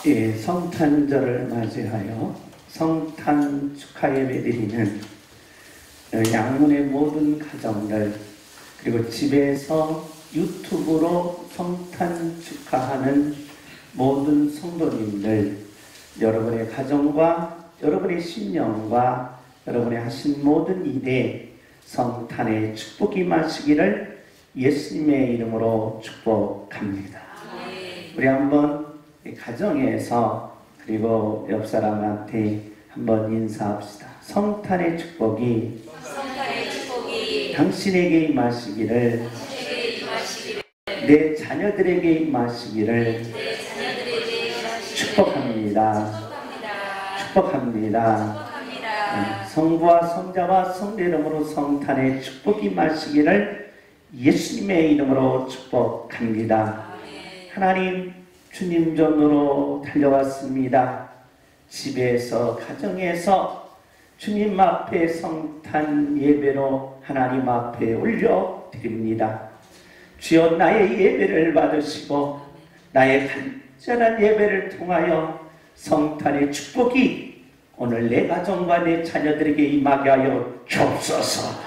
예, 성탄절을 맞이하여 성탄 축하 예배 드리는 양문의 모든 가정들, 그리고 집에서 유튜브로 성탄 축하하는 모든 성도님들, 여러분의 가정과 여러분의 신령과 여러분의 하신 모든 일에 성탄의 축복이 임하시기를 예수님의 이름으로 축복합니다. 우리 한번 가정에서 그리고 옆 사람한테 한번 인사합시다. 성탄의 축복이 당신에게 임하시기를, 내 자녀들에게 임하시기를 축복합니다. 축복합니다. 성부와 성자와 성령 이름으로 성탄의 축복이 임하시기를 예수님의 이름으로 축복합니다. 하나님, 주님 전으로 달려왔습니다. 집에서, 가정에서 주님 앞에 성탄 예배로 하나님 앞에 올려드립니다. 주여, 나의 예배를 받으시고 나의 간절한 예배를 통하여 성탄의 축복이 오늘 내 가정과 내 자녀들에게 임하게 하여 주옵소서.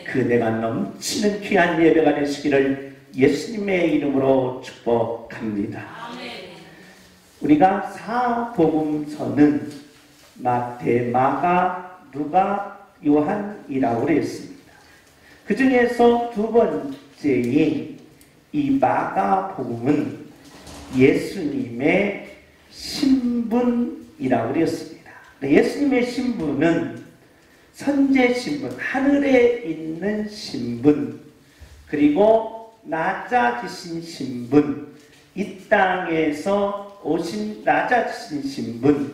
그 내가 넘치는 귀한 예배가 되시기를 예수님의 이름으로 축복합니다. 우리가 사복음서는 마태, 마가, 누가, 요한이라고 했습니다. 그 중에서 두 번째인 이 마가복음은 예수님의 신분이라고 했습니다. 예수님의 신분은 선제 신분, 하늘에 있는 신분, 그리고 낮아지신 신분, 이 땅에서 오신 낮아지신 신분,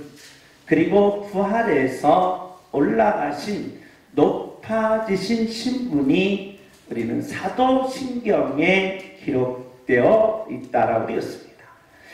그리고 부활해서 올라가신 높아지신 신분이 우리는 사도신경에 기록되어 있다라고 했습니다.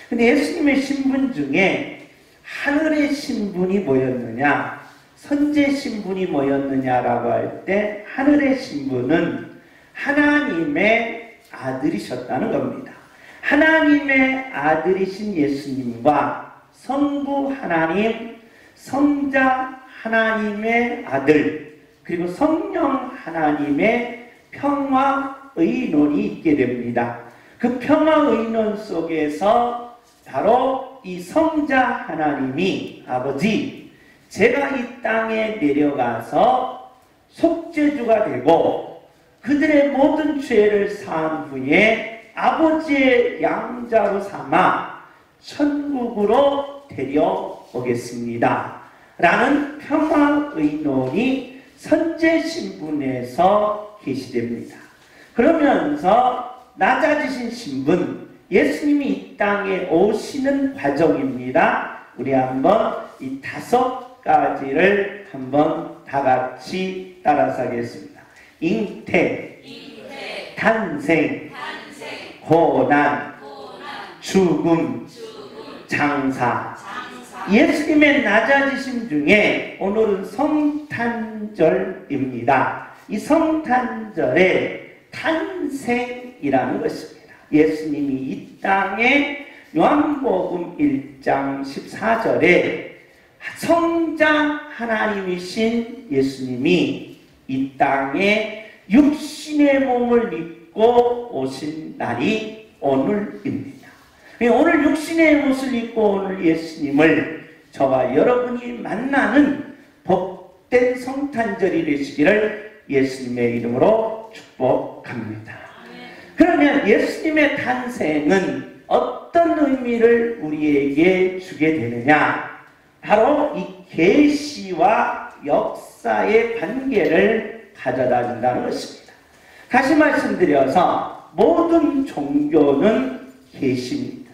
근데 예수님의 신분 중에 하늘의 신분이 뭐였느냐, 선제 신분이 뭐였느냐라고 할 때 하늘의 신분은 하나님의 아들이셨다는 겁니다. 하나님의 아들이신 예수님과 성부 하나님, 성자 하나님의 아들, 그리고 성령 하나님의 평화의논이 있게 됩니다. 그 평화의논 속에서 바로 이 성자 하나님이, 아버지, 제가 이 땅에 내려가서 속죄주가 되고 그들의 모든 죄를 사한 후에 아버지의 양자로 삼아 천국으로 데려오겠습니다 라는 평화의논이 선제 신분에서 계시됩니다. 그러면서 낮아지신 신분, 예수님이 이 땅에 오시는 과정입니다. 우리 한번 이 5가지를 한번 다 같이 따라서 하겠습니다. 잉태, 탄생, 고난, 죽음, 장사. 예수님의 낮아지심 중에 오늘은 성탄절입니다. 이 성탄절에 탄생이라는 것입니다. 예수님이 이 땅에 요한복음 1장 14절에 성자 하나님이신 예수님이 이 땅에 육신의 몸을 입고 오신 날이 오늘입니다. 오늘 육신의 옷을 입고 오늘 예수님을 저와 여러분이 만나는 복된 성탄절이 되시기를 예수님의 이름으로 축복합니다. 그러면 예수님의 탄생은 어떤 의미를 우리에게 주게 되느냐? 바로 이 계시와 역사의 관계를 가져다 준다는 것입니다. 다시 말씀드려서 모든 종교는 계시입니다.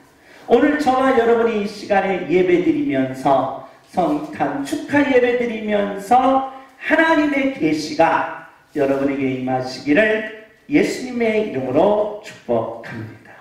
오늘 저와 여러분이 이 시간에 예배드리면서 성탄 축하 예배드리면서 하나님의 계시가 여러분에게 임하시기를 예수님의 이름으로 축복합니다.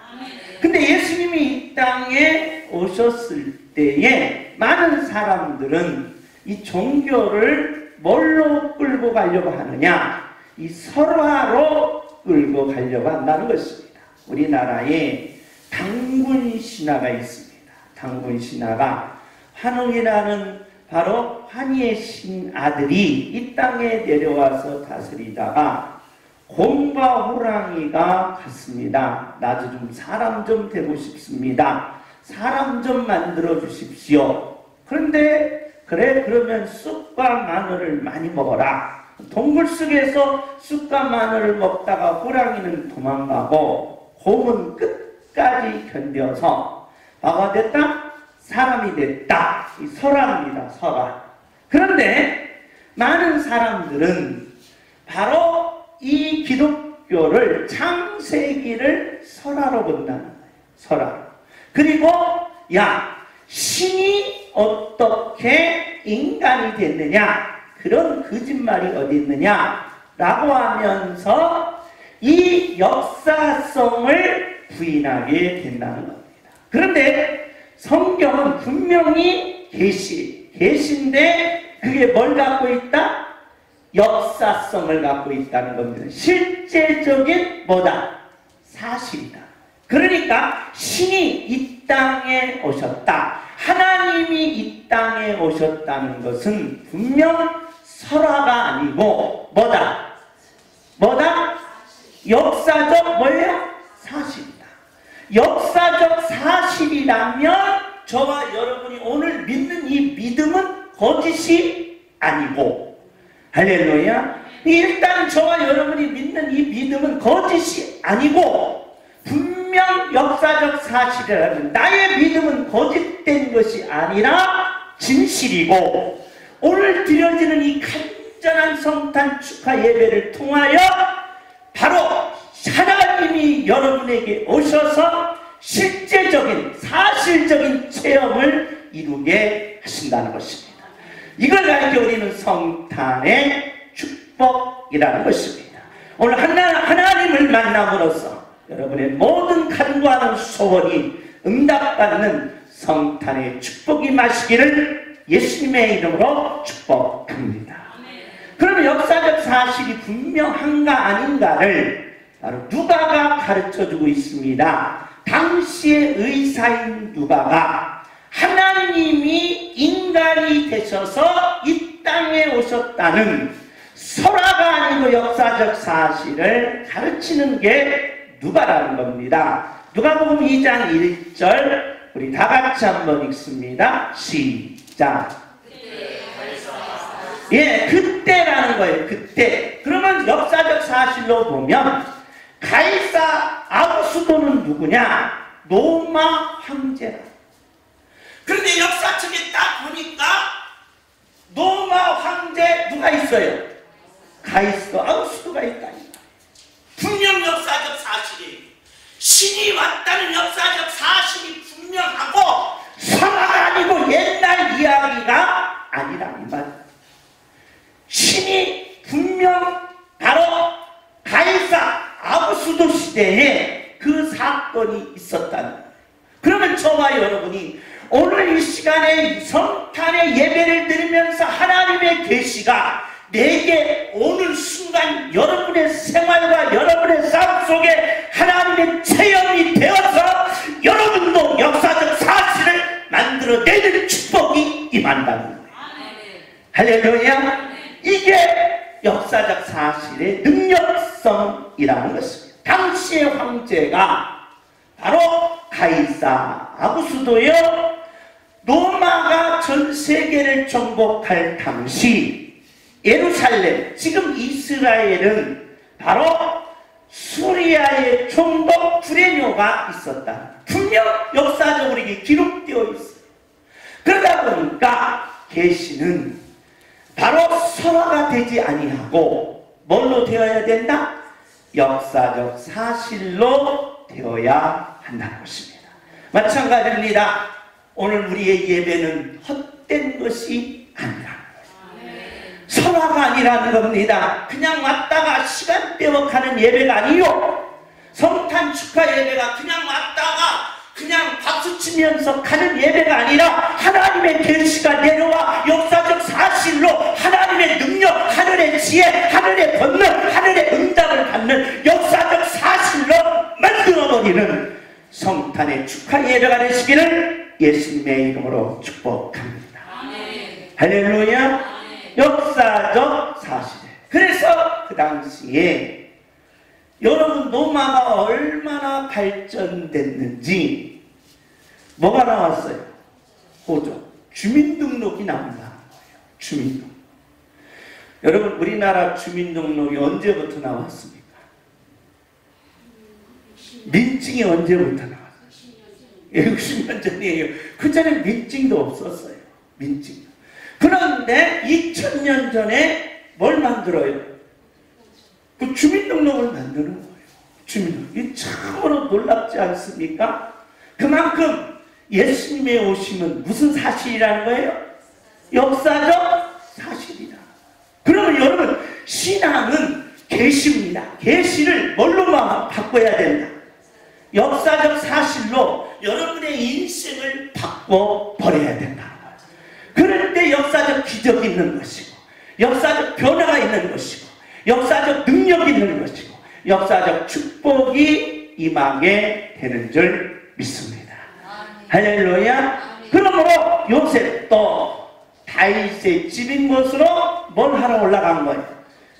근데 예수님이 이 땅에 오셨을 때에 많은 사람들은 이 종교를 뭘로 끌고 가려고 하느냐? 이 설화로 끌고 가려고 한다는 것입니다. 우리나라에 당군 신화가 있습니다. 단군 신하가 환웅이라는 바로 환희의 신 아들이 이 땅에 내려와서 다스리다가 곰과 호랑이가 갔습니다. 나도 좀 사람 좀 되고 싶습니다. 사람 좀 만들어 주십시오. 그런데 그래 그러면 쑥과 마늘을 많이 먹어라. 동굴 속에서 쑥과 마늘을 먹다가 호랑이는 도망가고 곰은 끝까지 견뎌서 뭐가 됐다? 사람이 됐다. 이 설화입니다. 설화. 그런데 많은 사람들은 바로 이 기독교를 창세기를 설화로 본다는 거예요. 설화. 그리고 야 신이 어떻게 인간이 됐느냐 그런 거짓말이 어디 있느냐 라고 하면서 이 역사성을 부인하게 된다는 겁니다. 그런데 성경은 분명히 계시인데 그게 뭘 갖고 있다? 역사성을 갖고 있다는 겁니다. 실제적인 뭐다? 사실이다. 그러니까 신이 이 땅에 오셨다. 하나님이 이 땅에 오셨다는 것은 분명 설화가 아니고 뭐다? 뭐다? 역사적 뭐예요? 사실이다. 역사적 사실이라면 저와 여러분이 오늘 믿는 이 믿음은 거짓이 아니고 할렐루야. 일단 저와 여러분이 믿는 이 믿음은 거짓이 아니고 분명 역사적 사실이라면 나의 믿음은 거짓된 것이 아니라 진실이고 오늘 드려지는 이 간절한 성탄 축하 예배를 통하여 바로 하나님이 여러분에게 오셔서 실제적인 사실적인 체험을 이루게 하신다는 것입니다. 이걸 가리켜 우리는 성탄의 축복이라는 것입니다. 오늘 하나님을 만남으로써 여러분의 모든 간구하는 소원이 응답받는 성탄의 축복이 마시기를 예수님의 이름으로 축복합니다. 그러면 역사적 사실이 분명한가 아닌가를 바로 누가가 가르쳐주고 있습니다. 당시의 의사인 누가가 하나님이 인간이 되셔서 이 땅에 오셨다는 설화가 아니고 역사적 사실을 가르치는 게 누가라는 겁니다. 누가복음 2장 1절 우리 다 같이 한번 읽습니다. 시작. 예, 그때라는 거예요. 그때. 그러면 역사적 사실로 보면 가이사 아구스도는 누구냐? 로마 황제라. 그런데 역사책에 딱 보니까 로마 황제 누가 있어요? 가이사 아구스도가 있다니까. 분명 역사적 사실이에요. 신이 왔다는 역사적 사실이 분명하고 설화가 아니고 옛날 이야기가 아니라 이 말. 신이 분명 바로 가이사 아구스도 시대에 그 사건이 있었다는 거예요. 그러면 저와 여러분이 오늘 이 시간에 성탄의 예배를 드리면서 하나님의 계시가 내게 오늘 순간 여러분의 생활과 여러분의 삶 속에 하나님의 체험이 되어서 여러분도 역사적 사실을 만들어내는 축복이 임한다는 거예요. 할렐루야. 이게 역사적 사실의 능력성이라는 것입니다. 당시의 황제가 바로 가이사 아구스도요. 로마가 전 세계를 정복할 당시 예루살렘, 지금 이스라엘은 바로 수리아의 총독 구레뇨가 있었다. 분명 역사적으로 이게 기록되어 있어요. 그러다 보니까 계시는 바로 설화가 되지 아니하고 뭘로 되어야 된다? 역사적 사실로 되어야 한다는 것입니다. 마찬가지입니다. 오늘 우리의 예배는 헛된 것이 아니라 설화가 아니라는 겁니다. 그냥 왔다가 시간 빼먹하는 예배가 아니요. 성탄 축하 예배가 그냥 왔다가 그냥 박수치면서 가는 예배가 아니라 하나님의 계시가 내려와 역사적 사실로 하나님의 능력, 하늘의 지혜, 하늘의 권능, 하늘의 응답을 받는 역사적 사실로 만들어버리는 성탄의 축하 예배가 되시기를 예수님의 이름으로 축복합니다. 할렐루야. 역사적 사실. 그래서 그 당시에 여러분 로마가 얼마나 발전됐는지 뭐가 나왔어요? 보죠. 주민등록이 나온다는 거예요. 주민등록. 여러분 우리나라 주민등록이 언제부터 나왔습니까? 민증이 언제부터 나왔어요? 60년 전이에요. 그 전에 민증도 없었어요. 민증. 그런데 2000년 전에 뭘 만들어요? 그 주민등록을 만드는 거예요. 주민등록. 이 참으로 놀랍지 않습니까? 그만큼 예수님의 오심은 무슨 사실이라는 거예요? 역사적 사실이다. 그러면 여러분 신앙은 계시입니다. 계시를 뭘로 바꿔야 된다? 역사적 사실로 여러분의 인생을 바꿔버려야 된다는 거예요. 그럴 때 역사적 기적이 있는 것이고 역사적 변화가 있는 것이고 역사적 능력이 있는 것이고 역사적 축복이 임하게 되는 줄 믿습니다. 할렐루야. 그러므로 요셉도 다윗의 집인 곳으로 뭘 하러 올라간 거예요?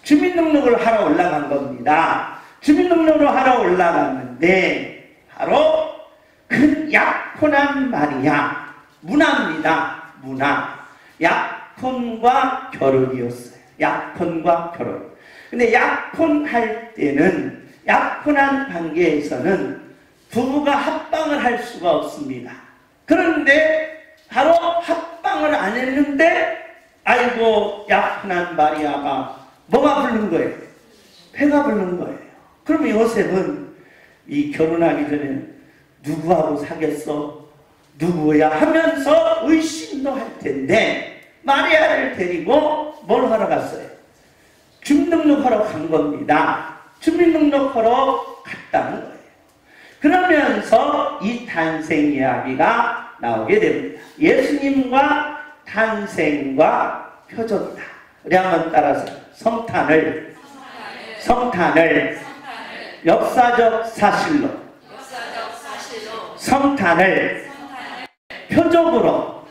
주민등록을 하러 올라간 겁니다. 주민등록을 하러 올라갔는데 바로 그 약혼한 마리아, 문화입니다. 문화. 약혼과 결혼이었어요. 약혼과 결혼. 근데 약혼할 때는, 약혼한 관계에서는 부부가 합방을 할 수가 없습니다. 그런데 바로 합방을 안 했는데 아이고 약혼한 마리아가 뭐가 부른 거예요? 배가 부른 거예요. 그러면 요셉은 이 결혼하기 전에 누구하고 사귀었어? 누구야? 하면서 의심도 할 텐데 마리아를 데리고 뭘 하러 갔어요? 주민등록하러 간 겁니다. 주민등록하러 갔다는 거예요. 그러면서 이 탄생 이야기가 나오게 됩니다. 예수님과 탄생과 표적이다. 우리 한번 따라서 성탄을 역사적 사실로 성탄을 표적으로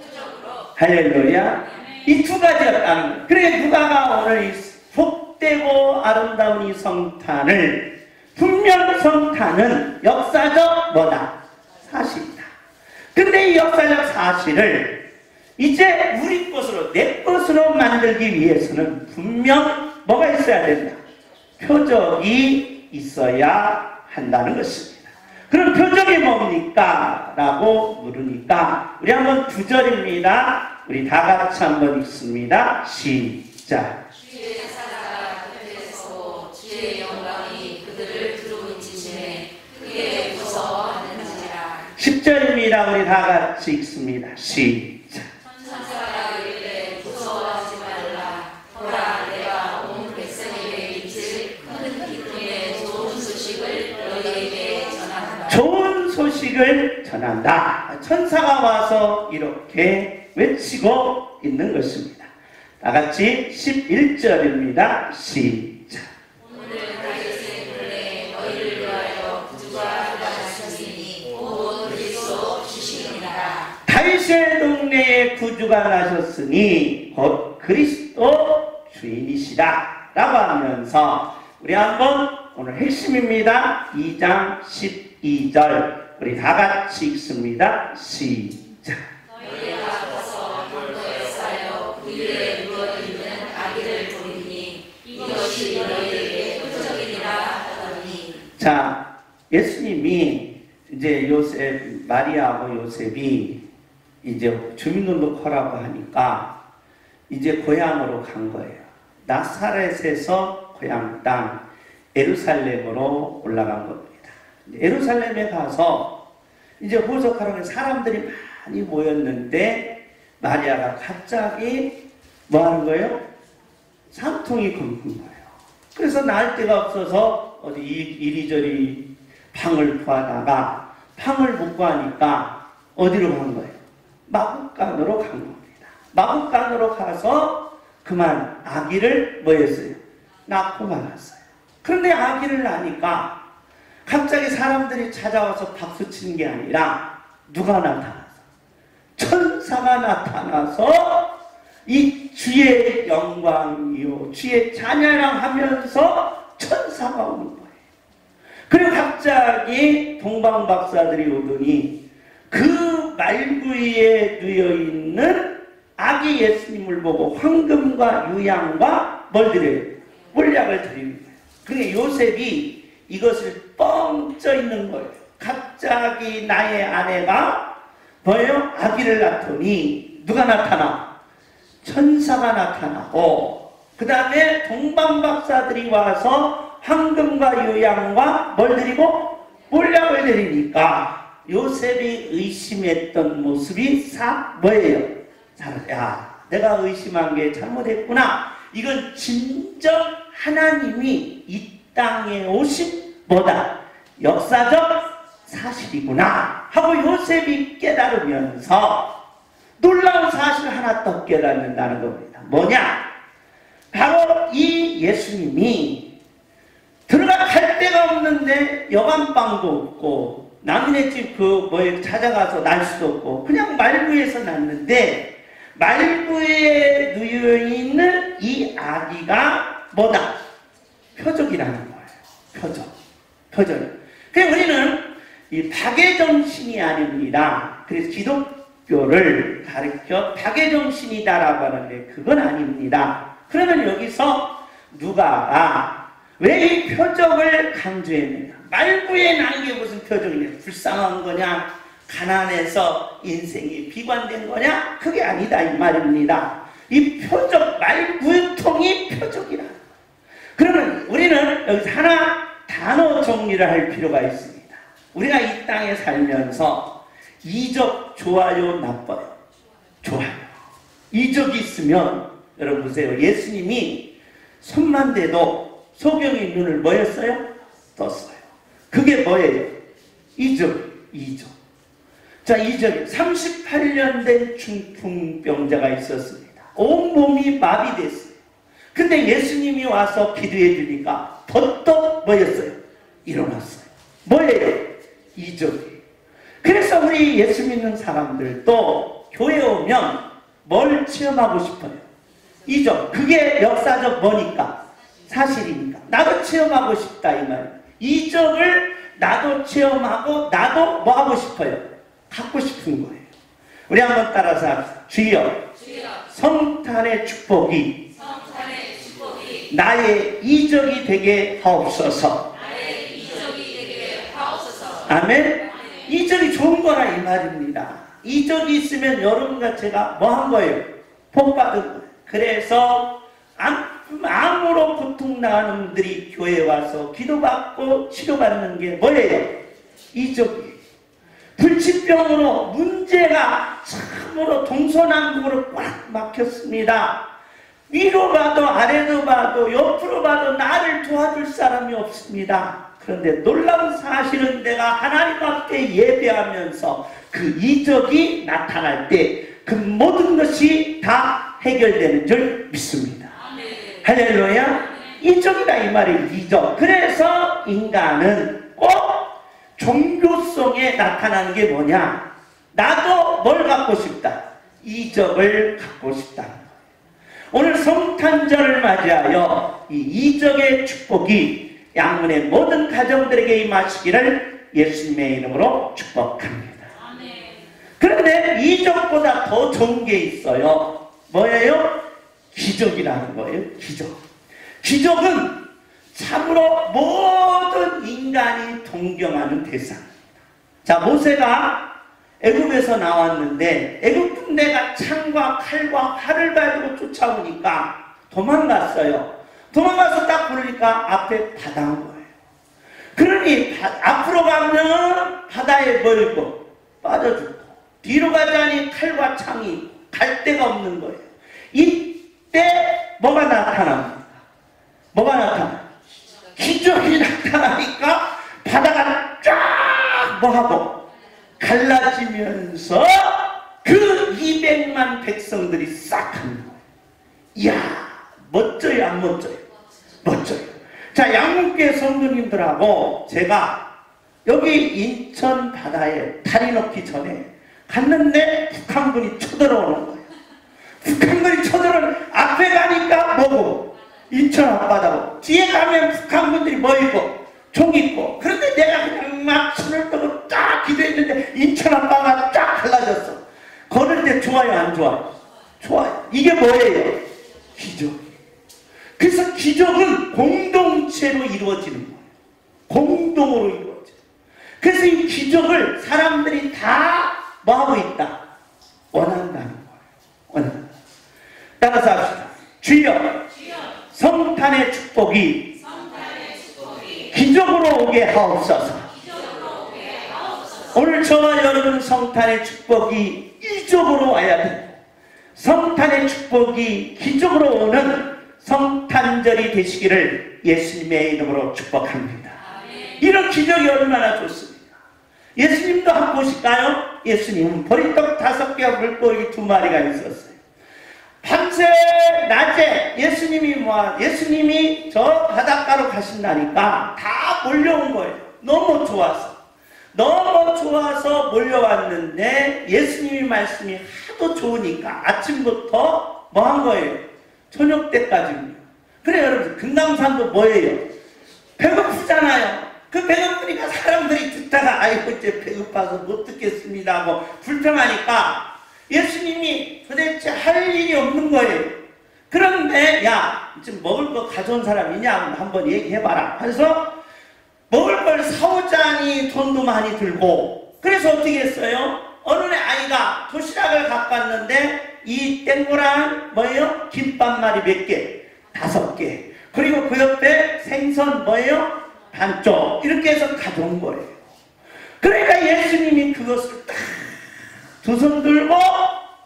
할렐루야. 이 두 가지였다는 거예요. 그래 누가가 오늘 이 복되고 아름다운 이 성탄을 분명 성탄은 역사적 뭐다? 사실이다. 근데 이 역사적 사실을 이제 우리 것으로 내 것으로 만들기 위해서는 분명 뭐가 있어야 된다? 표적이 있어야 한다는 것입니다. 그럼 표적이 뭡니까? 라고 물으니까 우리 한번 9절입니다. 우리 다 같이 한번 읽습니다. 시작. 주의 사자가 그들에서 주의 영광이 그들을 두루뭉치심에 크게 무서워하는지라. 10절입니다. 우리 다 같이 읽습니다. 시작. 천사가 이르되 무서워하지 말라. 보라 내가 온 백성에게 미칠 큰 기쁨의 좋은 소식을 너희에게 전한다. 좋은 소식을 전한다. 천사가 와서 이렇게 외치고 있는 것입니다. 다 같이 11절입니다. 시작. 오늘 다윗의 굴에 너희를 위하여 구주가 나셨으니 곧 그리스도 주시니라. 다윗의 동네에 구주가 나셨으니 곧 그리스도 주인이시다 라고 하면서 우리 한번 오늘 핵심입니다. 2장 12절 우리 다 같이 읽습니다. 시작. 너희가 가서 돌도에 쌓여 그 위에 누워있는 아기를 보리니 이것이 너희에게 표적이니라 하더니. 자, 예수님이 이제 요셉, 마리아하고 요셉이 이제 주민등록하라고 하니까 이제 고향으로 간 거예요. 나사렛에서 고향 땅 예루살렘으로 올라간 겁니다. 예루살렘에 가서 이제 호적하러 사람들이 많이 모였는데 마리아가 갑자기 뭐 하는 거예요? 산통이 긁는 거예요. 그래서 나을 데가 없어서 어디 이리저리 방을 구하다가 방을 못 구하니까 어디로 간 거예요? 마구간으로 간 겁니다. 마구간으로 가서 그만 아기를 뭐 했어요? 낳고 말았어요. 그런데 아기를 낳으니까 갑자기 사람들이 찾아와서 박수 치는 게 아니라 누가 나타나서 천사가 나타나서 이 주의 영광이요 주의 찬양하면서 천사가 오는 거예요. 그리고 갑자기 동방박사들이 오더니 그 말구이에 누워있는 아기 예수님을 보고 황금과 유향과 뭘 드려요? 몰약을 드리는 거예요. 그러니까 요셉이 이것을 뻥 쪄 있는 거예요. 갑자기 나의 아내가 뭐예요? 아기를 낳더니 누가 나타나? 천사가 나타나고 그 다음에 동방박사들이 와서 황금과 유향과 뭘 드리고? 몰약을 드리니까 요셉이 의심했던 모습이 뭐예요? 야, 내가 의심한 게 잘못했구나. 이건 진정 하나님이 이 땅에 오신 뭐다? 역사적 사실이구나 하고 요셉이 깨달으면서 놀라운 사실 하나 더 깨닫는다는 겁니다. 뭐냐? 바로 이 예수님이 들어갈 데가 없는데 여관방도 없고 남인의 집 찾아가서 날 수도 없고 그냥 말구에서 났는데 말구에 누워있는 이 아기가 뭐다? 표적이라는 거예요. 표적. 그래서 우리는 이 박애정신이 아닙니다. 그래서 기독교를 가르쳐 박애정신이다라고 하는데 그건 아닙니다. 그러면 여기서 누가가 왜 이 표적을 강조했느냐? 말구에 난 게 무슨 표적이냐? 불쌍한 거냐? 가난해서 인생이 비관된 거냐? 그게 아니다 이 말입니다. 이 표적, 말구통이 표적이라. 그러면 우리는 여기서 하나 단어 정리를 할 필요가 있습니다. 우리가 이 땅에 살면서 이적 좋아요, 나빠요? 좋아요. 이적이 있으면 여러분 보세요. 예수님이 손만 대도 소경이 눈을 뭐였어요? 떴어요. 그게 뭐예요? 이적. 자, 이적. 38년 된 중풍병자가 있었습니다. 온몸이 마비됐어요. 근데 예수님이 와서 기도해 주니까 벌떡 뭐였어요? 일어났어요. 뭐예요? 이적이에요. 그래서 우리 예수 믿는 사람들도 교회 오면 뭘 체험하고 싶어요? 이적. 그게 역사적 뭐니까? 사실이니까. 나도 체험하고 싶다 이 말이에요. 이적을 나도 체험하고 나도 뭐 하고 싶어요? 갖고 싶은 거예요. 우리 한번 따라서 합시다. 주여, 성탄의 축복이 나의 이적이 되게 하옵소서. 아멘. 이적이 좋은 거라 이 말입니다. 이적이 있으면 여러분과 제가 뭐 한 거예요? 복 받은 거예요. 그래서 암으로 고통나는 분들이 교회에 와서 기도받고 치료받는 게 뭐예요? 이적이에요. 불치병으로 문제가 참으로 동서남북으로 꽉 막혔습니다. 위로 봐도 아래도 봐도 옆으로 봐도 나를 도와줄 사람이 없습니다. 그런데 놀라운 사실은 내가 하나님 앞에 예배하면서 그 이적이 나타날 때 그 모든 것이 다 해결되는 줄 믿습니다. 할렐루야. 이적이다 이 말이에요. 이적. 그래서 인간은 꼭 종교성에 나타나는 게 뭐냐? 나도 뭘 갖고 싶다? 이적을 갖고 싶다. 오늘 성탄절을 맞이하여 이 이적의 축복이 양문의 모든 가정들에게 임하시기를 예수님의 이름으로 축복합니다. 그런데 이적보다 더 좋은 게 있어요. 뭐예요? 기적이라는 거예요. 기적은 참으로 모든 인간이 동경하는 대상입니다. 자, 모세가 애굽에서 나왔는데 애굽 군대가 창과 칼과 활을 가지고 쫓아오니까 도망갔어요. 도망가서 딱 보니까 앞에 바다인 거예요. 그러니 앞으로 가면 바다에 멀고 빠져 죽고 뒤로 가자니 칼과 창이 갈 데가 없는 거예요. 이때 뭐가 나타납니까? 뭐가 나타나요? 기적이 나타나니까 바다가 쫙 뭐하고 갈라지면서 그 200만 백성들이 싹 하는 거예요. 이야, 멋져요, 안 멋져요? 멋져요. 자, 양문교회 성도님들하고 제가 여기 인천 바다에 다리 넣기 전에 갔는데 북한군이 쳐들어오는 거예요. 북한군이 쳐들어오는, 앞에 가니까 뭐고? 인천 앞바다고. 뒤에 가면 북한군들이 뭐 입고? 총 입고. 그런데 내가 그냥 막 손을 떠고 딱 기도했는데 인천 앞바다가 쫙 갈라졌어. 걸을 때 좋아요, 안 좋아요? 좋아요. 이게 뭐예요? 기적이에요. 그래서 기적은 공동체로 이루어지는 거예요. 공동으로 이루어져요. 그래서 이 기적을 사람들이 다 뭐하고 있다? 원한다는 거예요. 원한다. 따라서 합시다. 주여, 성탄의 축복이 기적으로 오게 하옵소서. 오늘 저와 여러분 성탄의 축복이 이적으로 와야 됩니다. 성탄의 축복이 기적으로 오는 성탄절이 되시기를 예수님의 이름으로 축복합니다. 이런 기적이 얼마나 좋습니까? 예수님도 한번 보실까요? 예수님은 보리떡 5개와 물고기 2마리가 있었어요. 밤새 낮에 예수님이 저 바닷가로 가신다니까 다 몰려온 거예요. 너무 좋아서 몰려왔는데 예수님이 말씀이 하도 좋으니까 아침부터 뭐 한 거예요? 저녁 때까지요. 그래 여러분, 금강산도 뭐예요? 배고프잖아요. 그 배고프니까 사람들이 듣다가 아이고 이제 배고파서 못 듣겠습니다 하고 불평하니까 예수님이 도대체 할 일이 없는 거예요. 그런데 야, 지금 먹을 거 가져온 사람 있냐? 한번 얘기해봐라. 그래서 먹을 걸 사오자니 돈도 많이 들고, 그래서 어떻게 했어요? 어느 날 아이가 도시락을 갖고 왔는데 이 땡고랑 뭐예요? 김밥 말이 몇 개? 5개. 그리고 그 옆에 생선 뭐예요? 반쪽. 이렇게 해서 가져온 거예요. 그러니까 예수님이 그것을 딱 두 손 들고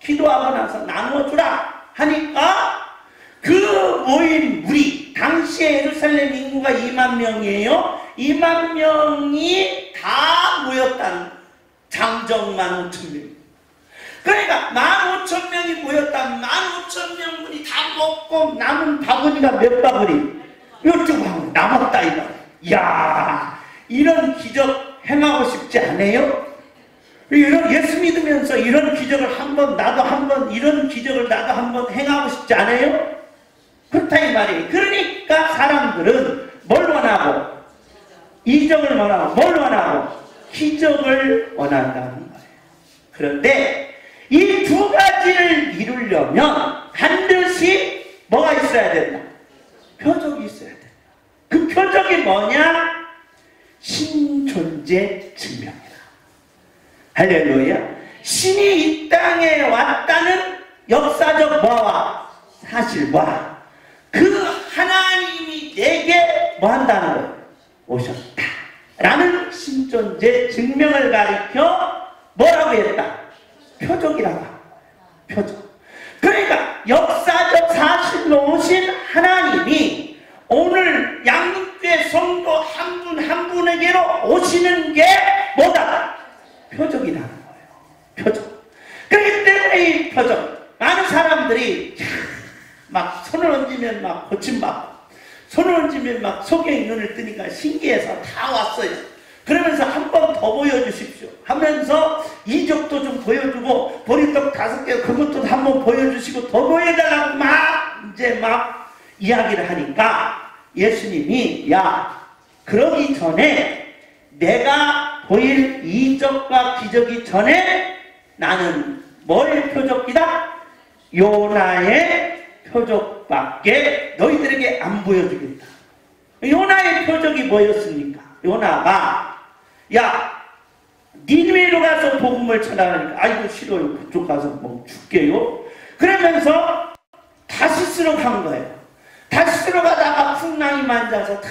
기도하고 나서 나눠주라 하니까 그 모인 무리, 당시에 예루살렘 인구가 2만 명이에요. 2만 명이 다 모였다는, 장정 15,000명. 그러니까 15,000명이 모였다. 15,000명분이 다 먹고 남은 바구니가 몇 바구니? 요쪽 바구니 남았다 이거. 이야, 이런 기적 행하고 싶지 않아요? 이런 예수 믿으면서 이런 기적을 이런 기적을 나도 한번 행하고 싶지 않아요? 그렇다 이 말이에요. 그러니까 사람들은 뭘 원하고? 이적을 원하고, 뭘 원하고? 기적을 원한다는 거예요. 그런데 이 두 가지를 이루려면 반드시 뭐가 있어야 된다? 표적이 있어야 된다. 그 표적이 뭐냐? 신존재 증명이다. 할렐루야. 신이 이 땅에 왔다는 역사적 뭐와 사실과 그 하나님이 내게 뭐 한다는 거예요? 오셨다 라는 신존재 증명을 가리켜 뭐라고 했다? 표적이라고 합니다. 표적. 그러니까 역사적 사실로 오신 하나님이 오늘 양육교회 성도 한 분 한 분에게로 오시는 게 뭐다? 표적이라는 거예요. 표적. 그렇기 때문에 이 표적, 많은 사람들이 막 손을 얹으면 막 고침받고, 손을 얹으면 막 속에 눈을 뜨니까 신기해서 다 왔어요. 그러면서 한 번 더 보여주십시오 하면서 이적도 좀 보여주고 보리떡 5개 그것도 한번 보여주시고 더 보여달라고 이제 막 이야기를 하니까 예수님이 야, 그러기 전에 내가 보일 이적과 기적이 전에 나는 뭘 표적이다? 요나의 표적밖에 너희들에게 안 보여주겠다. 요나의 표적이 뭐였습니까? 요나가 야, 니느웨로 가서 복음을 전하니까 아이고 싫어요. 그쪽 가서 뭐 죽게요. 그러면서 다시스로 간 거예요. 다시스로 가다가 풍랑이 만져서 다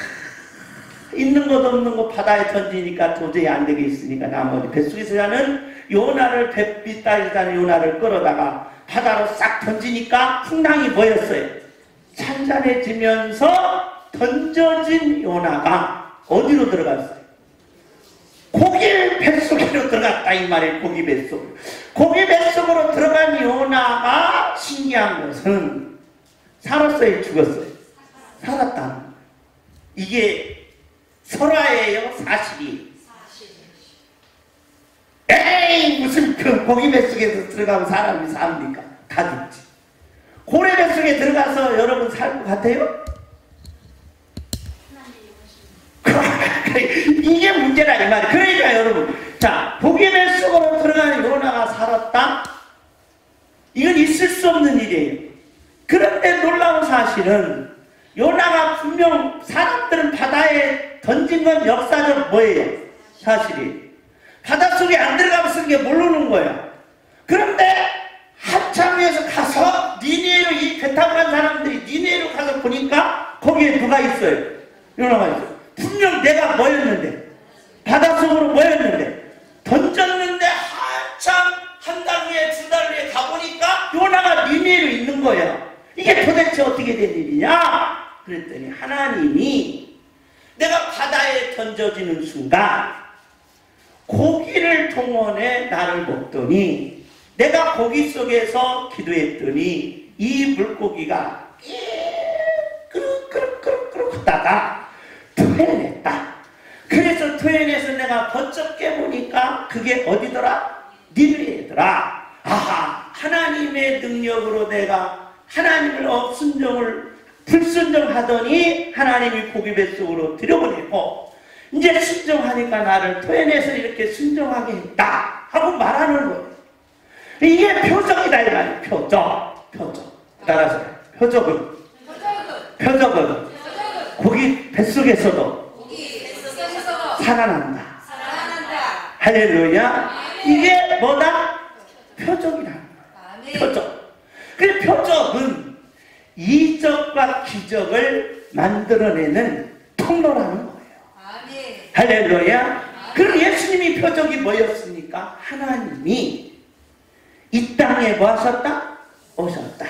있는 것 없는 것 바다에 던지니까 도저히 안 되게 있으니까 나머지 뱃속에서 자는 요나를, 뱃빛 따위 사는 요나를 끌어다가 바다로 싹 던지니까 풍랑이 뭐였어요? 찬찬해지면서 던져진 요나가 어디로 들어갔어요? 고기 뱃속으로 들어갔다 이 말이에요. 고기 뱃속. 고기 뱃속으로 들어간 요나가 신기한 것은 살았어요? 죽었어요? 살았다는 거예요. 이게 설화예요? 사실이? 에이 무슨 그 고기 뱃속에서 들어가면 사람이 삽니까? 다 죽지. 고래 뱃속에 들어가서 여러분 살 것 같아요? 이게 문제라 이 말이에요. 그러니까 여러분, 자, 고기 뱃속으로 들어가는 요나가 살았다? 이건 있을 수 없는 일이에요. 그런데 놀라운 사실은 요나가 분명 사람들은 바다에 던진 건 역사적 뭐예요? 사실이. 바닷속에 안 들어가면 쓰는 게 모르는 거야. 그런데 한참 위에서 가서 니네로 이 배 타고 간 사람들이 니네로 가서 보니까 거기에 누가 있어요? 요나가 있어요. 분명 내가 뭐였는데? 바닷속으로 뭐였는데? 던졌는데 한참 한 달 후에 두 달 후에 가보니까 요나가 니네로 있는 거야. 이게 도대체 어떻게 된 일이냐? 그랬더니 하나님이 내가 바다에 던져지는 순간 고기를 동원해 나를 먹더니 내가 고기 속에서 기도했더니 이 물고기가 끄르끄르끄르끄르 하다가 토해냈다. 그래서 토해내서 내가 번쩍 깨보니까 그게 어디더라? 니느웨더라. 아하, 하나님의 능력으로 내가 하나님을 불순종하더니 하나님이 고기 뱃속으로 들여보내고 이제 순종하니까 나를 토해내서 이렇게 순종하게 했다 하고 말하는 거예요. 이게 표적이다 이 말이에요. 표적. 따라서 표적은 고기 뱃속에서도 살아난다. 할렐루야. 이게 뭐다? 표적이라는 거예요. 표적. 그 표적은 이적과 기적을 만들어내는 통로라는 거예요. 할렐루야. 그럼 예수님이 표적이 뭐였습니까? 하나님이 이 땅에 뭐 하셨다? 오셨다.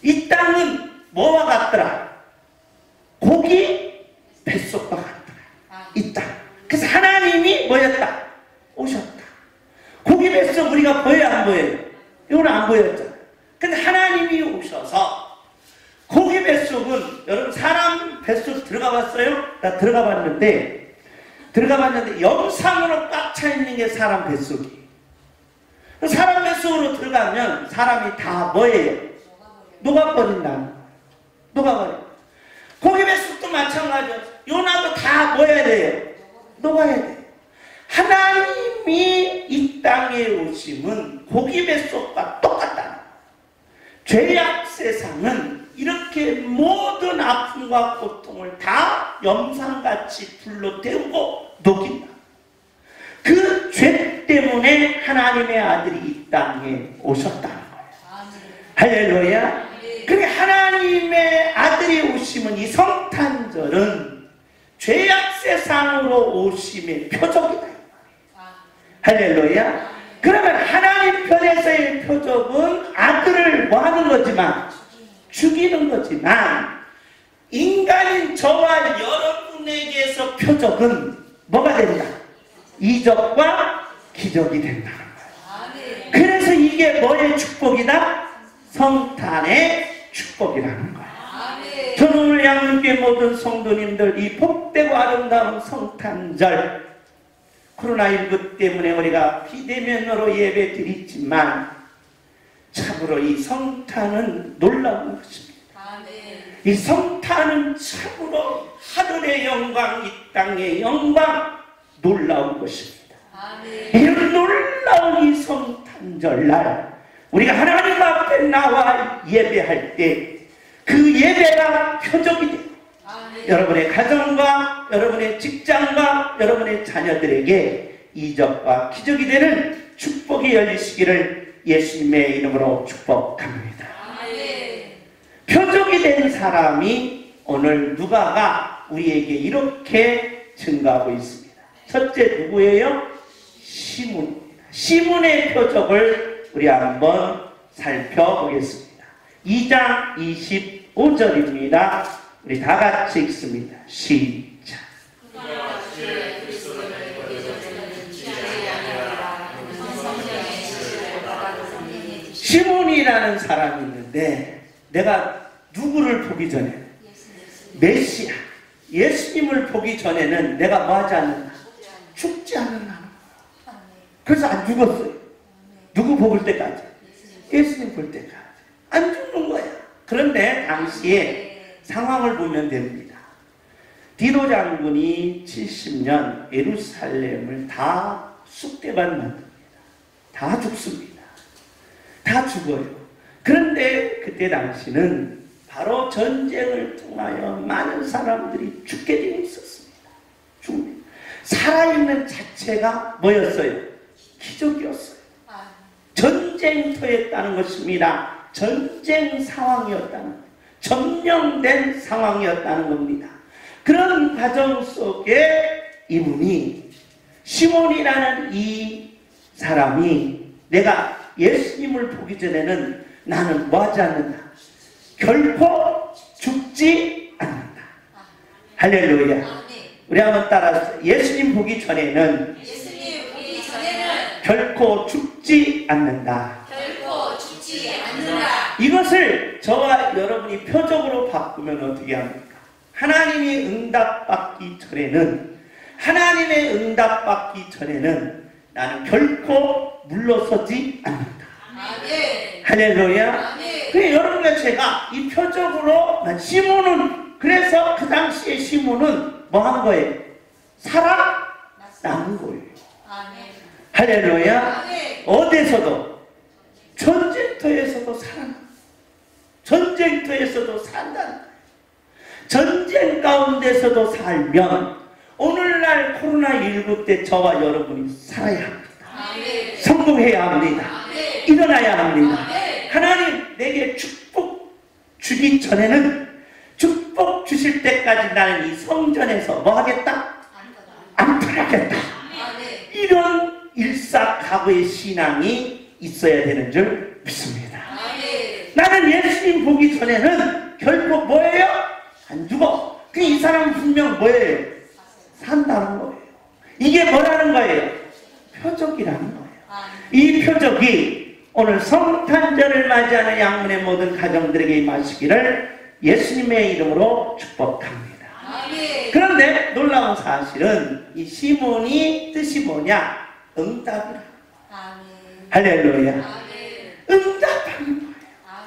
이 땅은 뭐와 같더라? 고기 뱃속과 같더라. 이 땅. 그래서 하나님이 뭐였다? 오셨다. 고기 뱃속 우리가 보여요 안 보여요? 이거는 안 보였잖아요. 근데 하나님이 오셔서 고기 뱃속은 여러분 사람 뱃속 들어가 봤어요? 나 들어가 봤는데 영상으로 꽉 차 있는 게 사람 뱃속이에요. 사람 뱃속으로 들어가면 사람이 다 뭐예요? 녹아버린다는 거예요. 녹아버려. 고기 뱃속도 마찬가지예요. 요나도 다 뭐 해야 돼요? 녹아야 돼요. 하나님이 이 땅에 오심은 고기 뱃속과 똑같다는 거예요. 죄악 세상은 이렇게 모든 아픔과 고통을 다 염산같이 불로 태우고 녹인다. 그 죄 때문에 하나님의 아들이 이 땅에 오셨다는 거예요. 할렐루야. 그게 하나님의 아들이 오심은 이 성탄절은 죄악 세상으로 오심의 표적이다. 할렐루야. 그러면 하나님 편에서의 표적은 아들을 뭐 하는 거지만 죽이는 거지만 인간인 저와 여러분에게서 표적은 뭐가 된다? 이적과 기적이 된다는 거예요. 그래서 이게 뭐의 축복이다? 성탄의 축복이라는 거예요. 저는 오늘 양육교회 모든 성도님들 이 복되고 아름다운 성탄절 코로나19 때문에 우리가 비대면으로 예배 드리지만 참으로 이 성탄은 놀라운 것입니다. 이 성탄은 참으로 하늘의 영광, 이 땅의 영광, 놀라운 것입니다. 이런 놀라운 이 성탄절날 우리가 하나님 앞에 나와 예배할 때 그 예배가 표적이 돼요. 여러분의 가정과 여러분의 직장과 여러분의 자녀들에게 이적과 기적이 되는 축복이 열리시기를 예수님의 이름으로 축복합니다. 표적이 된 사람이 오늘 누가가 우리에게 이렇게 증가하고 있습니다. 첫째 누구예요? 시몬입니다. 시몬의 표적을 우리 한번 살펴보겠습니다. 2장 25절입니다. 우리 다 같이 읽습니다. 시작. 시몬이라는 사람이 있는데 내가 누구를 보기 전에 메시아 예수님을 보기 전에는 내가 뭐 하지 않는다? 죽지 않는다. 그래서 안 죽었어요. 누구 볼 때까지? 예수님 볼 때까지. 안 죽는 거야. 그런데 당시에 상황을 보면 됩니다. 디도 장군이 70년 예루살렘을 다 쑥대밭 만듭니다. 다 죽습니다. 다 죽어요. 그런데 그때 당시는 바로 전쟁을 통하여 많은 사람들이 죽게 되어 있었습니다. 살아있는 자체가 뭐였어요? 기적이었어요. 전쟁터였다는 것입니다. 전쟁 상황이었다는 거예요. 점령된 상황이었다는 겁니다. 그런 과정 속에 이분이 시몬이라는 이 사람이 내가 예수님을 보기 전에는 나는 뭐하지 않는다. 결코 죽지 않는다. 할렐루야. 우리 한번 따라서 예수님 보기 전에는 결코 죽지 않는다. 이것을 저와 여러분이 표적으로 바꾸면 어떻게 합니까? 하나님의 응답받기 전에는 나는 결코 물러서지 않는다. 할렐루야. 그래 여러분과 제가 이 표적으로 시몬은 그래서 그 당시에 시몬은 뭐 한 거예요? 살아남은 거예요. 할렐루야. 어디서도 전쟁터에서도 전쟁터에서도 산다는 거예요. 전쟁 가운데서도 살면 오늘날 코로나19 때 저와 여러분이 살아야 합니다. 성공해야 합니다. 일어나야 합니다. 하나님 내게 축복 주기 전에는 축복 주실 때까지 나는 이 성전에서 뭐 하겠다? 안 떠나겠다. 이런 일사각오의 신앙이 있어야 되는 줄 믿습니다. 나는 예수님 보기 전에는 결코 뭐예요? 안 죽어. 이 사람은 분명 뭐예요? 산다는 거예요. 이게 뭐라는 거예요? 표적이라는 거예요. 이 표적이 오늘 성탄절을 맞이하는 양문의 모든 가정들에게 임하시기를 예수님의 이름으로 축복합니다. 그런데 놀라운 사실은 이 시몬이 뜻이 뭐냐? 응답이라. 할렐루야. 응답하는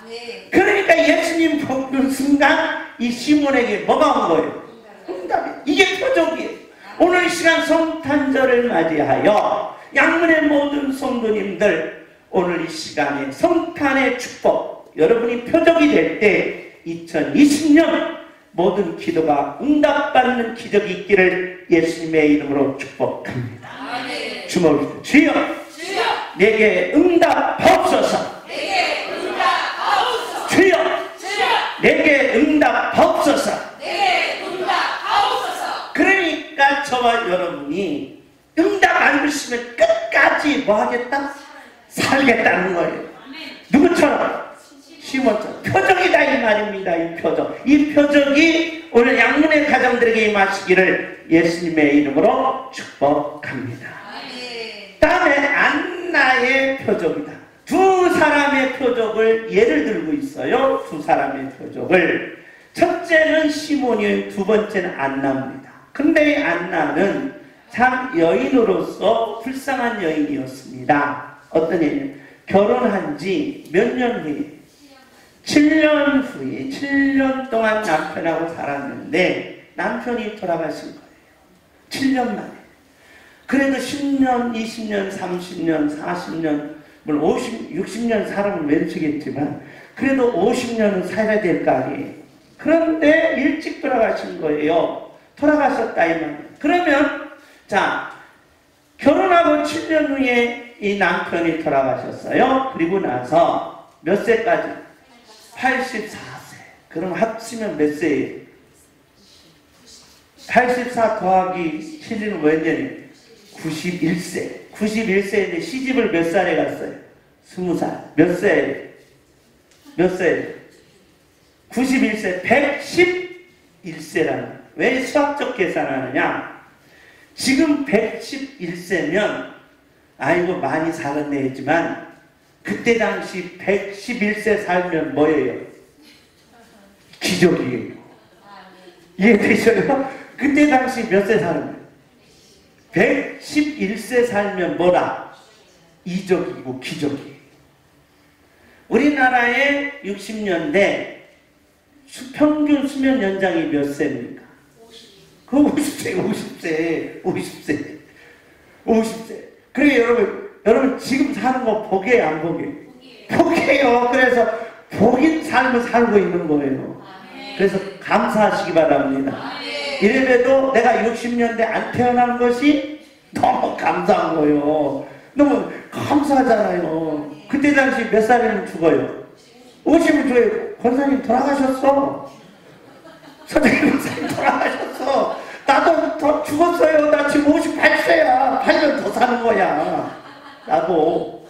거예요. 그러니까 예수님 보는 순간 이 시몬에게 뭐가 온 거예요? 응답이. 이게 표적이에요. 오늘 이 시간 성탄절을 맞이하여 양문의 모든 성도님들 오늘 이 시간에 성탄의 축복 여러분이 표적이 될 때 2020년 모든 기도가 응답받는 기적이 있기를 예수님의 이름으로 축복합니다. 주먹을 주여 내게 응답하옵소서. 주여 내게 응답하옵소서. 그러니까 저와 여러분이 응답 안 주시면 끝까지 뭐 하겠다? 살겠다는 거예요. 누구처럼? 시몬처럼. 표적이다 이 말입니다. 이 표적. 이 표적이 오늘 양문의 가정들에게 임하시기를 예수님의 이름으로 축복합니다. 다음에 안나의 표적이다. 두 사람의 표적을 예를 들고 있어요. 두 사람의 표적을. 첫째는 시몬이, 두 번째는 안나입니다. 근데 이 안나는 참 여인으로서 불쌍한 여인이었습니다. 어떤 여인? 결혼한 지 몇 년 후에? 7년 후에 7년 동안 남편하고 살았는데 남편이 돌아가신 거예요. 7년 만에. 그래도 10년, 20년, 30년, 40년, 물론 50, 60년 사람은 왼수겠지만 그래도 50년은 살아야 될 거 아니에요. 그런데 일찍 돌아가신 거예요. 돌아가셨다 이 말이에요. 그러면 자 결혼하고 7년 후에 이 남편이 돌아가셨어요. 그리고 나서 몇 세까지? 84세. 그럼 합치면 몇 세예요? 84 더하기 7은 몇 년이에요? 91세. 91세인데 시집을 몇 살에 갔어요? 20살. 몇 세예요? 몇 세예요? 91세. 111세라는. 왜 수학적 계산하느냐? 지금 111세면 아이고 많이 살았네 했지만 그때 당시 111세 살면 뭐예요? 기적이에요. 이해되셔요? 그때 당시 몇 세 살면? 111세 살면 뭐라? 이적이고 기적이에요. 우리나라의 60년대 평균 수면 연장이 몇 세입니까? 50세. 그래 여러분 지금 사는 거 보게요, 안 보게? 보게요. 그래서 복인 삶을 살고 있는 거예요. 그래서 감사하시기 바랍니다. 이래봬도 내가 60년대 안 태어난 것이 너무 감사한 거예요. 너무 감사하잖아요. 그때 당시 몇 살이면 죽어요? 50을 죽어요. 권사님 돌아가셨어. 선생님 권사님 돌아가셨어. 나도 더 죽었어요. 나 지금 58세야. 8년 더 사는 거야. 나도.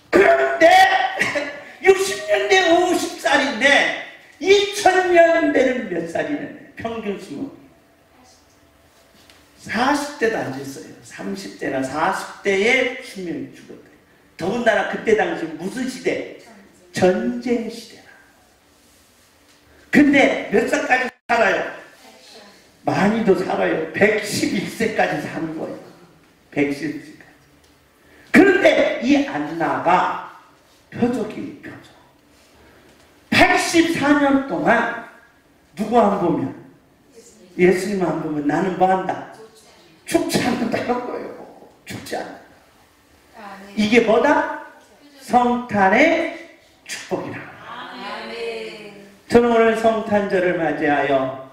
그런데 60년대 50살인데 2000년대는 몇 살이네? 평균 수명 40대도 안 됐어요. 30대나 40대에 수명이 죽었대요. 더군다나 그때 당시 무슨 시대? 전쟁 시대라. 근데 몇 살까지 살아요? 많이도 살아요. 111세까지 사는 거예요. 111세까지. 그런데 이 안나가 표적이 표적. 84년 동안 누구 안 보면, 예수님 안 보면 나는 뭐 한다? 죽지 않는다는 거예요. 죽지 않는다. 이게 뭐다? 성탄의 축복이라. 저는 오늘 성탄절을 맞이하여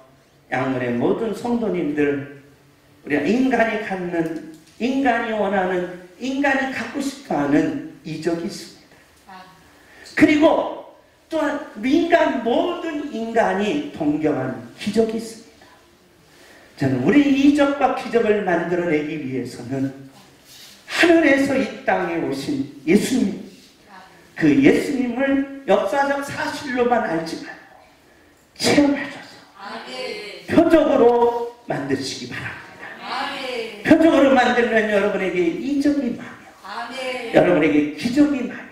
양문의 모든 성도님들, 우리가 인간이 갖는, 인간이 원하는, 인간이 갖고 싶어하는 이적이 있습니다. 그리고 또한 모든 인간이 동경하는 기적이 있습니다. 저는 우리 이적과 기적을 만들어내기 위해서는 하늘에서 이 땅에 오신 예수님, 그 예수님을 역사적 사실로만 알지 말고 체험하셔서 표적으로 만드시기 바랍니다. 표적으로 만들면 여러분에게 이적이 많아요. 여러분에게 기적이 많아요.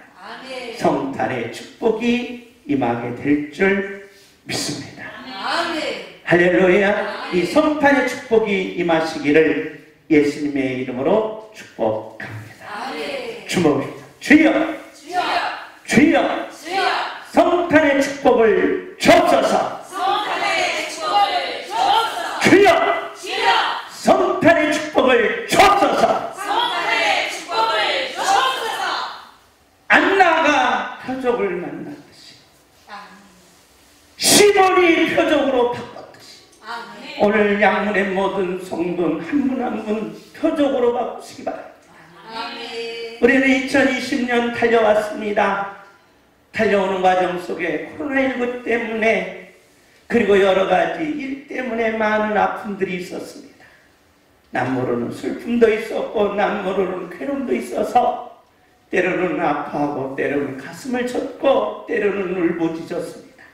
성탄의 축복이 임하게 될 줄 믿습니다. 할렐루야. 이 성탄의 축복이 임하시기를 예수님의 이름으로 축복합니다. 주목합니다. 주여, 주여, 성탄의 축복을 주옵소서. 주여, 성탄의 축복을 주옵소서. 안나가 표적을 만났듯이, 시몬이 표적으로 바꿨듯이, 오늘 양문의 모든 성도는 한 분 한 분 표적으로 바꾸시기 바랍니다. 우리는 2020년 달려왔습니다. 달려오는 과정 속에 코로나19 때문에, 그리고 여러 가지 일 때문에 많은 아픔들이 있었습니다. 남 모르는 슬픔도 있었고 남 모르는 괴로움도 있어서 때로는 아파하고 때로는 가슴을 쳤고 때로는 울부짖었습니다.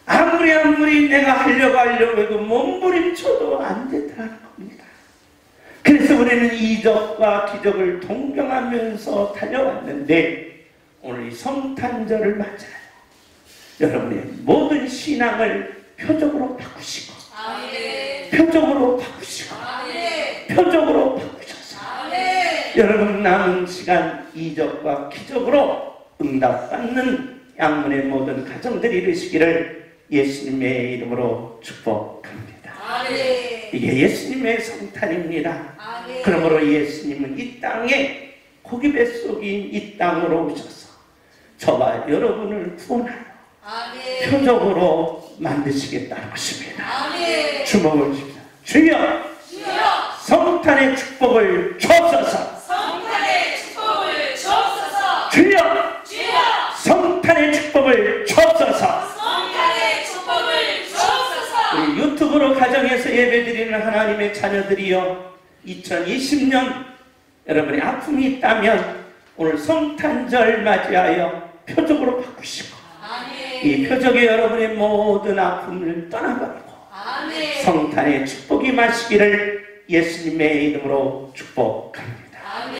아무리 내가 하려고 해도 몸부림쳐도 안 되더라는 겁니다. 그래서 우리는 이적과 기적을 동경하면서 달려왔는데, 오늘 이 성탄절을 맞아요. 여러분의 모든 신앙을 표적으로 바꾸시고, 표적으로 바꾸시고, 표적으로 바꾸셔서 여러분 남은 시간 이적과 기적으로 응답받는 양문의 모든 가정들이 이루시기를 예수님의 이름으로 축복합니다. 이게 예수님의 성탄입니다. 그러므로 예수님은 이 땅에 고기 뱃속인 이 땅으로 오셔서 저와 여러분을 구원하여 표적으로 만드시겠다는 것입니다. 주목을 주십시오. 주여, 성탄의 축복을 주옵소서. 주여, 성탄의 축복을 주옵소서. 우리 유튜브로 가정에서 예배드리는 하나님의 자녀들이여, 2020년 여러분의 아픔이 있다면 오늘 성탄절 맞이하여 표적으로 바꾸시고, 이 표적이 여러분의 모든 아픔을 떠나버리고 성탄의 축복이 마시기를 예수님의 이름으로 축복합니다.